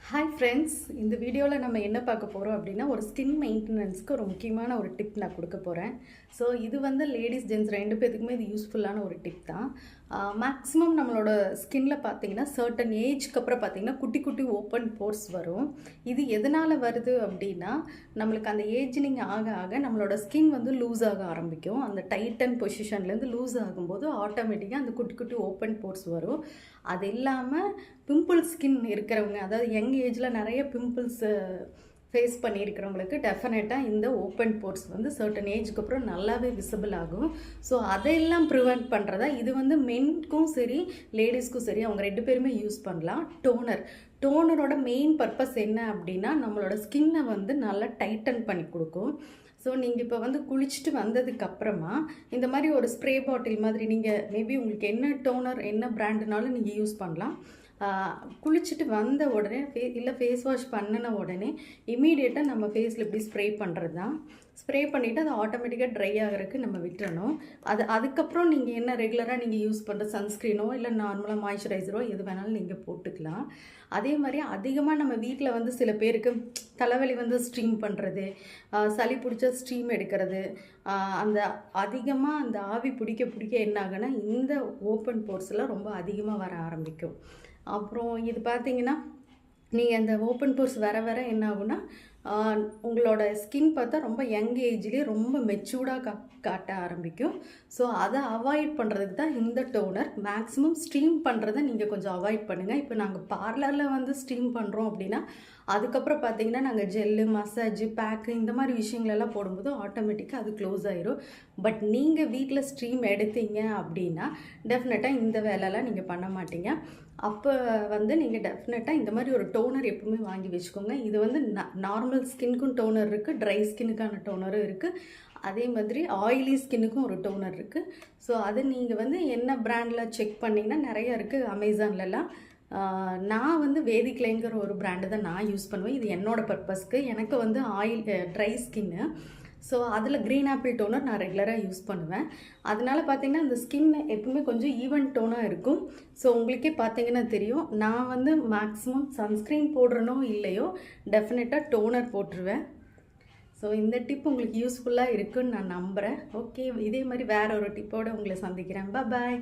Hi friends, இந்த வீடியோவில் நம்ம என்ன பார்க்க போகிறோம் அப்படின்னா ஒரு ஸ்கின் மெயின்டெனன்ஸ்க்கு ஒரு முக்கியமான ஒரு டிப் நான் கொடுக்க போகிறேன். ஸோ இது வந்து லேடிஸ் ஜென்ட்ஸ் ரெண்டு பேத்துக்குமே இது யூஸ்ஃபுல்லான ஒரு டிப் தான். மேக்ஸிமம் நம்மளோட ஸ்கின்ல பார்த்தீங்கன்னா சர்டன் ஏஜ்க்கு அப்புறம் பார்த்தீங்கன்னா குட்டி குட்டி ஓப்பன் போர்ஸ் வரும். இது எதனால் வருது அப்படின்னா நம்மளுக்கு அந்த ஏஜ்னிங் ஆக ஆக நம்மளோட ஸ்கின் வந்து லூஸ் ஆக ஆரம்பிக்கும். அந்த டைட்டன் பொசிஷன்லேருந்து லூஸ் ஆகும்போது ஆட்டோமேட்டிக்காக அந்த குட்டி குட்டி ஓப்பன் போர்ஸ் வரும். அது இல்லாமல் பிம்பிள் ஸ்கின் இருக்கிறவங்க, அதாவது யங் ஏஜில் நிறைய பிம்பிள்ஸ் ஃபேஸ் பண்ணியிருக்கிறவங்களுக்கு டெஃபினட்டாக இந்த ஓப்பன் போர்ஸ் வந்து சர்டன் ஏஜுக்கு அப்புறம் நல்லாவே விசிபிள் ஆகும். ஸோ அதையெல்லாம் ப்ரிவெண்ட் பண்ணுறதா இது வந்து மென்க்கும் சரி லேடிஸ்க்கும் சரி அவங்க ரெண்டு பேருமே யூஸ் பண்ணலாம். டோனரோட மெயின் பர்பஸ் என்ன அப்படின்னா நம்மளோட ஸ்கின்னை வந்து நல்லா டைட்டன் பண்ணி கொடுக்கும். ஸோ நீங்கள் இப்போ வந்து குளிச்சுட்டு வந்ததுக்கப்புறமா இந்த மாதிரி ஒரு ஸ்ப்ரே பாட்டில் மாதிரி நீங்கள் மேபி உங்களுக்கு என்ன டோனர் என்ன பிராண்டுனாலும் நீங்கள் யூஸ் பண்ணலாம். குளிச்சுட்டு வந்த உடனே இல்லை ஃபேஸ் வாஷ் பண்ணின உடனே இமீடியட்டாக நம்ம ஃபேஸில் இப்படி ஸ்ப்ரே பண்ணுறது தான். ஸ்ப்ரே பண்ணிவிட்டு அது ஆட்டோமேட்டிக்காக ட்ரை ஆகிறதுக்கு நம்ம விட்டுறணும். அதுக்கப்புறம் நீங்கள் என்ன ரெகுலராக நீங்கள் யூஸ் பண்ணுற சன்ஸ்க்ரீனோ இல்லை நார்மலாக மாய்ஸ்சரைசரோ எது வேணாலும் நீங்கள் போட்டுக்கலாம். அதே மாதிரி அதிகமாக நம்ம வீட்டில் வந்து சில பேருக்கு தலைவலி வந்து ஸ்ட்ரீம் பண்ணுறது, சளி பிடிச்ச ஸ்ட்ரீம் எடுக்கிறது, அந்த அதிகமாக அந்த ஆவி பிடிக்க என்ன ஆகுன்னா இந்த ஓப்பன் போர்ஸ்லாம் ரொம்ப அதிகமாக வர ஆரம்பிக்கும். அப்புறம் இது பார்த்தீங்கன்னா நீங்கள் அந்த ஓப்பன் போர்ஸ் வர என்ன ஆகுன்னா உங்களோட ஸ்கின் பார்த்தா ரொம்ப யங் ஏஜ்லேயே ரொம்ப மெச்சூர்டாக காட்ட ஆரம்பிக்கும். ஸோ அதை அவாய்ட் பண்ணுறதுக்கு தான் இந்த டோனர். மேக்ஸிமம் ஸ்டீம் பண்ணுறதை நீங்கள் கொஞ்சம் அவாய்ட் பண்ணுங்கள். இப்போ நாங்கள் பார்லரில் வந்து ஸ்டீம் பண்ணுறோம் அப்படின்னா அதுக்கப்புறம் பார்த்தீங்கன்னா நாங்கள் ஜெல்லு, மசாஜ், பேக்கு இந்த மாதிரி விஷயங்களெல்லாம் போடும்போது ஆட்டோமேட்டிக்காக அது க்ளோஸ் ஆயிரும். பட் நீங்கள் வீட்டில் ஸ்டீம் எடுத்தீங்க அப்படின்னா டெஃபினட்டாக இந்த வேலைலாம் நீங்கள் பண்ண மாட்டீங்க. அப்போ வந்து நீங்கள் டெஃபினட்டாக இந்த மாதிரி ஒரு டோனர் எப்பவுமே வாங்கி வச்சுக்கோங்க. இது வந்து நார்மல் ஸ்கின்னுக்கும் டோனர் இருக்குது, ட்ரை ஸ்கின்னுக்கான டோனரும் இருக்குது, அதே மாதிரி ஆயிலி ஸ்கின்னுக்கும் ஒரு டோனர் இருக்குது. ஸோ அது நீங்கள் வந்து என்ன பிராண்டில் செக் பண்ணிங்கன்னா நிறைய இருக்குது அமேசான்லலாம். நான் வந்து வேதிக்லேங்கிற ஒரு பிராண்டு தான் நான் யூஸ் பண்ணுவேன். இது என்னோடய பர்பஸ்க்கு. எனக்கு வந்து ட்ரை ஸ்கின்னு. ஸோ அதில் க்ரீன் ஆப்பிள் டோனர் நான் ரெகுலராக யூஸ் பண்ணுவேன். அதனால் பார்த்திங்கன்னா அந்த ஸ்கின் எப்பவுமே கொஞ்சம் ஈவன் டோனாக இருக்கும். ஸோ உங்களுக்கே பார்த்திங்கன்னா தெரியும், நான் வந்து மேக்ஸிமம் சன்ஸ்க்ரீன் போடுறனோ இல்லையோ டெஃபினட்டாக டோனர் போட்டுருவேன். ஸோ இந்த டிப் உங்களுக்கு யூஸ்ஃபுல்லாக இருக்குன்னு நான் நம்புகிறேன். ஓகே, இதே மாதிரி வேறு ஒரு டிப்போடு உங்களை சந்திக்கிறேன். பாய்.